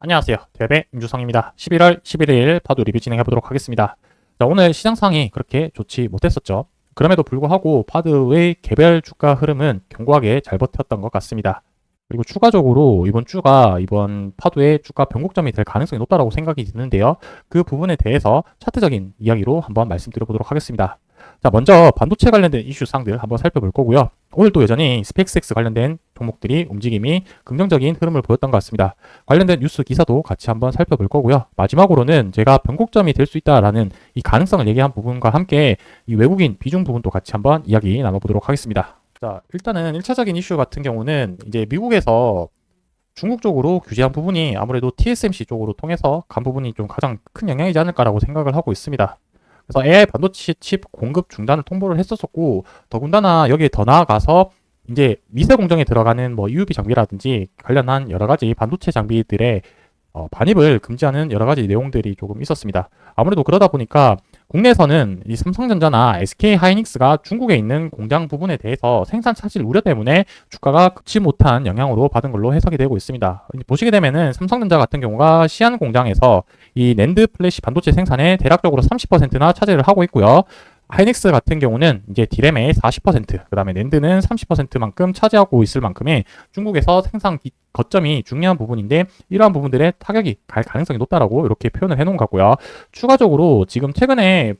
안녕하세요. 대배 임주성입니다. 11월 11일 파도 리뷰 진행해 보도록 하겠습니다. 자, 오늘 시장 상황이 그렇게 좋지 못했었죠. 그럼에도 불구하고 파드의 개별 주가 흐름은 견고하게 잘 버텼던 것 같습니다. 그리고 추가적으로 이번 주가 이번 파도의 주가 변곡점이 될 가능성이 높다고 생각이 드는데요. 그 부분에 대해서 차트적인 이야기로 한번 말씀드려 보도록 하겠습니다. 자, 먼저 반도체 관련된 이슈 사항들 한번 살펴볼 거고요. 오늘도 여전히 스펙스X 관련된 종목들이 움직임이 긍정적인 흐름을 보였던 것 같습니다. 관련된 뉴스 기사도 같이 한번 살펴볼 거고요. 마지막으로는 제가 변곡점이 될 수 있다라는 이 가능성을 얘기한 부분과 함께 이 외국인 비중 부분도 같이 한번 이야기 나눠보도록 하겠습니다. 자, 일단은 1차적인 이슈 같은 경우는 이제 미국에서 중국 쪽으로 규제한 부분이 아무래도 TSMC 쪽으로 통해서 간 부분이 좀 가장 큰 영향이지 않을까라고 생각을 하고 있습니다. 그래서 AI 반도체 칩 공급 중단을 통보를 했었었고, 더군다나 여기에 더 나아가서 이제 미세 공정에 들어가는 뭐 EUV 장비라든지 관련한 여러 가지 반도체 장비들의 반입을 금지하는 여러 가지 내용들이 조금 있었습니다. 아무래도 그러다 보니까 국내에서는 이 삼성전자나 SK하이닉스가 중국에 있는 공장 부분에 대해서 생산 차질 우려 때문에 주가가 급지 못한 영향으로 받은 걸로 해석이 되고 있습니다. 보시게 되면은 삼성전자 같은 경우가 시안 공장에서 이 낸드 플래시 반도체 생산에 대략적으로 30%나 차지를 하고 있고요. 하이닉스 같은 경우는 이제 디램의 40%, 그 다음에 낸드는 30%만큼 차지하고 있을 만큼의 중국에서 생산 거점이 중요한 부분인데, 이러한 부분들의 타격이 갈 가능성이 높다라고 이렇게 표현을 해놓은 것 같고요. 추가적으로 지금 최근에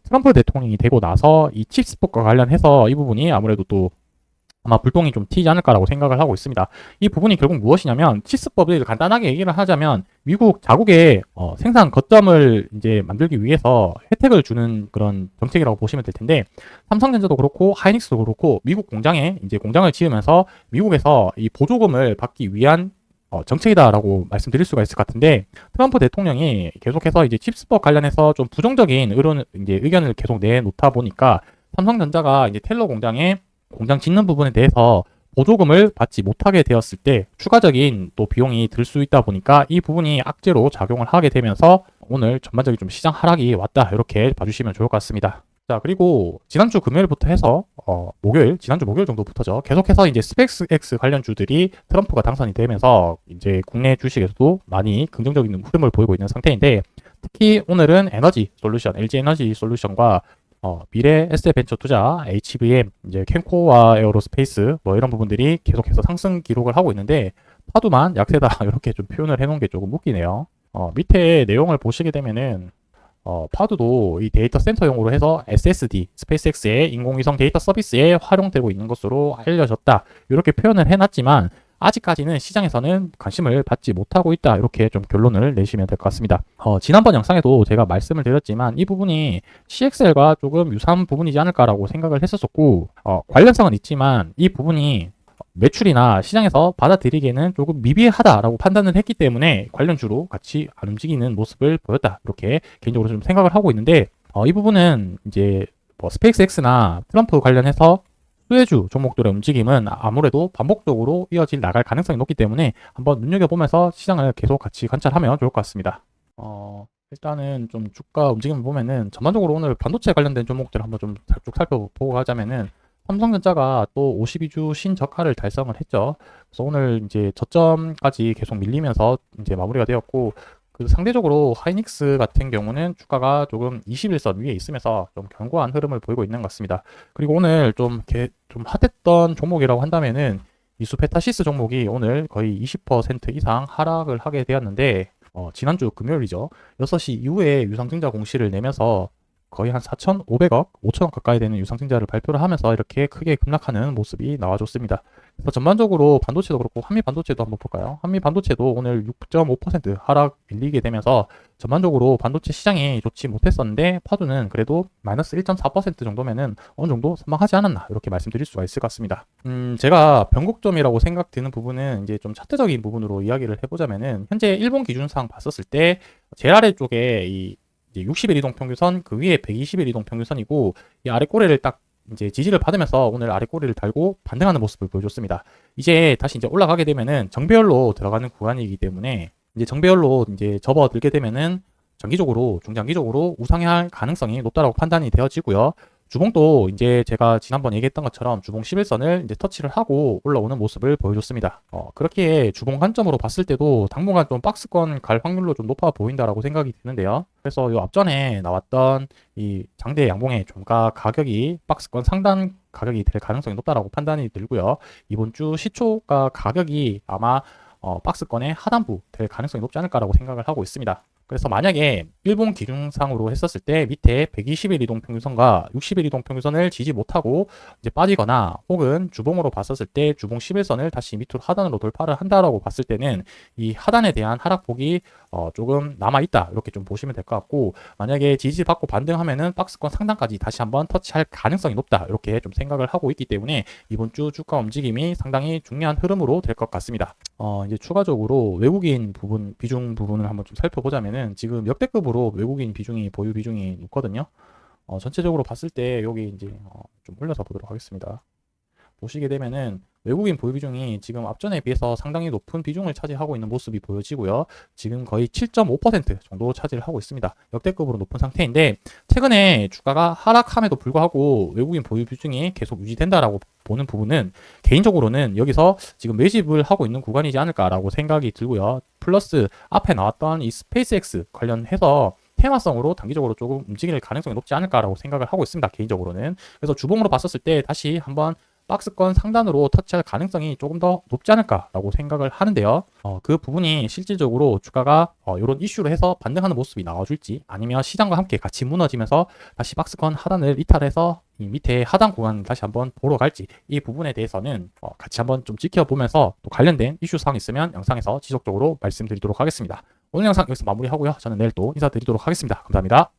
트럼프 대통령이 되고 나서 이 칩스법과 관련해서 이 부분이 아무래도 또 아마 불똥이 좀 튀지 않을까라고 생각을 하고 있습니다. 이 부분이 결국 무엇이냐면, 칩스법을 간단하게 얘기를 하자면 미국 자국의 생산 거점을 이제 만들기 위해서 혜택을 주는 그런 정책이라고 보시면 될 텐데, 삼성전자도 그렇고 하이닉스도 그렇고 미국 공장에 이제 공장을 지으면서 미국에서 이 보조금을 받기 위한 정책이다라고 말씀드릴 수가 있을 것 같은데, 트럼프 대통령이 계속해서 이제 칩스법 관련해서 좀 부정적인 의견을 계속 내놓다 보니까 삼성전자가 이제 텔러 공장 짓는 부분에 대해서 보조금을 받지 못하게 되었을 때 추가적인 또 비용이 들 수 있다 보니까 이 부분이 악재로 작용을 하게 되면서 오늘 전반적인 좀 시장 하락이 왔다, 이렇게 봐주시면 좋을 것 같습니다. 자, 그리고 지난주 금요일부터 해서 지난주 목요일 정도부터죠. 계속해서 이제 스펙스X 관련주들이 트럼프가 당선이 되면서 이제 국내 주식에서도 많이 긍정적인 흐름을 보이고 있는 상태인데, 특히 오늘은 에너지 솔루션, LG 에너지 솔루션과 미래 에셋벤처 투자, HBM, 이제 캠코와 에어로스페이스 뭐 이런 부분들이 계속해서 상승 기록을 하고 있는데, 파도만 약세다 이렇게 좀 표현을 해놓은 게 조금 웃기네요. 밑에 내용을 보시게 되면은 파도도 이 데이터 센터용으로 해서 SSD, 스페이스X의 인공위성 데이터 서비스에 활용되고 있는 것으로 알려졌다, 이렇게 표현을 해놨지만 아직까지는 시장에서는 관심을 받지 못하고 있다, 이렇게 좀 결론을 내시면 될 것 같습니다. 지난번 영상에도 제가 말씀을 드렸지만 이 부분이 CXL과 조금 유사한 부분이지 않을까라고 생각을 했었고, 관련성은 있지만 이 부분이 매출이나 시장에서 받아들이기에는 조금 미비하다라고 판단을 했기 때문에 관련주로 같이 안 움직이는 모습을 보였다, 이렇게 개인적으로 좀 생각을 하고 있는데, 이 부분은 이제 뭐 스페이스X나 트럼프 관련해서 수혜주 종목들의 움직임은 아무래도 반복적으로 나갈 가능성이 높기 때문에 한번 눈여겨보면서 시장을 계속 같이 관찰하면 좋을 것 같습니다. 일단은 좀 주가 움직임을 보면은 전반적으로 오늘 반도체 관련된 종목들을 한번 좀 쭉 살펴보고 가자면은, 삼성전자가 또 52주 신저가를 달성을 했죠. 그래서 오늘 이제 저점까지 계속 밀리면서 이제 마무리가 되었고, 그 상대적으로 하이닉스 같은 경우는 주가가 조금 21선 위에 있으면서 좀 견고한 흐름을 보이고 있는 것 같습니다. 그리고 오늘 좀 핫했던 종목이라고 한다면은 이수페타시스 종목이 오늘 거의 20% 이상 하락을 하게 되었는데, 지난주 금요일이죠. 6시 이후에 유상증자 공시를 내면서 거의 한 4,500억, 5천억 가까이 되는 유상증자를 발표를 하면서 이렇게 크게 급락하는 모습이 나와줬습니다. 그래서 전반적으로 반도체도 그렇고 한미반도체도 한번 볼까요? 한미반도체도 오늘 6.5% 하락 밀리게 되면서 전반적으로 반도체 시장이 좋지 못했었는데, 파도는 그래도 마이너스 1.4% 정도면은 어느 정도 선방하지 않았나, 이렇게 말씀드릴 수가 있을 것 같습니다. 제가 변곡점이라고 생각드는 부분은 이제 좀 차트적인 부분으로 이야기를 해보자면은, 현재 일본 기준상 봤었을 때 제일 아래쪽에 이 60일 이동평균선, 그 위에 120일 이동평균선이고, 이 아래 꼬리를 딱 이제 지지를 받으면서 오늘 아래 꼬리를 달고 반등하는 모습을 보여줬습니다. 이제 다시 이제 올라가게 되면은 정배열로 들어가는 구간이기 때문에 이제 정배열로 이제 접어들게 되면은 중장기적으로 우상향할 가능성이 높다라고 판단이 되어지고요. 주봉도 이제 제가 지난번 얘기했던 것처럼 주봉 11선을 이제 터치를 하고 올라오는 모습을 보여줬습니다. 그렇게 주봉 관점으로 봤을 때도 당분간 좀 박스권 갈 확률로 좀 높아 보인다라고 생각이 드는데요. 그래서 이 앞전에 나왔던 이 장대 양봉의 종가 가격이 박스권 상단 가격이 될 가능성이 높다라고 판단이 들고요. 이번 주 시초가 가격이 아마 박스권의 하단부 될 가능성이 높지 않을까라고 생각을 하고 있습니다. 그래서 만약에 일본 기준상으로 했었을 때 밑에 120일 이동 평균선과 60일 이동 평균선을 지지 못하고 이제 빠지거나 혹은 주봉으로 봤었을 때 주봉 11선을 다시 밑으로 하단으로 돌파를 한다라고 봤을 때는 이 하단에 대한 하락폭이 조금 남아있다 이렇게 좀 보시면 될 것 같고, 만약에 지지받고 반등하면은 박스권 상단까지 다시 한번 터치할 가능성이 높다 이렇게 좀 생각을 하고 있기 때문에 이번 주 주가 움직임이 상당히 중요한 흐름으로 될 것 같습니다. 이제 추가적으로 외국인 부분, 비중 부분을 한번 좀 살펴보자면은 지금 역대급으로 외국인 비중이, 보유 비중이 높거든요. 전체적으로 봤을 때 여기 이제 좀 올려서 보도록 하겠습니다. 보시게 되면은 외국인 보유 비중이 지금 앞전에 비해서 상당히 높은 비중을 차지하고 있는 모습이 보여지고요. 지금 거의 7.5% 정도 차지를 하고 있습니다. 역대급으로 높은 상태인데, 최근에 주가가 하락함에도 불구하고 외국인 보유 비중이 계속 유지된다라고 보는 부분은 개인적으로는 여기서 지금 매집을 하고 있는 구간이지 않을까라고 생각이 들고요. 플러스 앞에 나왔던 이 스페이스X 관련해서 테마성으로 단기적으로 조금 움직일 가능성이 높지 않을까라고 생각을 하고 있습니다. 개인적으로는. 그래서 주봉으로 봤었을 때 다시 한번 박스권 상단으로 터치할 가능성이 조금 더 높지 않을까라고 생각을 하는데요. 그 부분이 실질적으로 주가가 이런 이슈로 해서 반등하는 모습이 나와줄지, 아니면 시장과 함께 같이 무너지면서 다시 박스권 하단을 이탈해서 이 밑에 하단 구간 다시 한번 보러 갈지, 이 부분에 대해서는 같이 한번 좀 지켜보면서 또 관련된 이슈 사항 있으면 영상에서 지속적으로 말씀드리도록 하겠습니다. 오늘 영상 여기서 마무리하고요. 저는 내일 또 인사드리도록 하겠습니다. 감사합니다.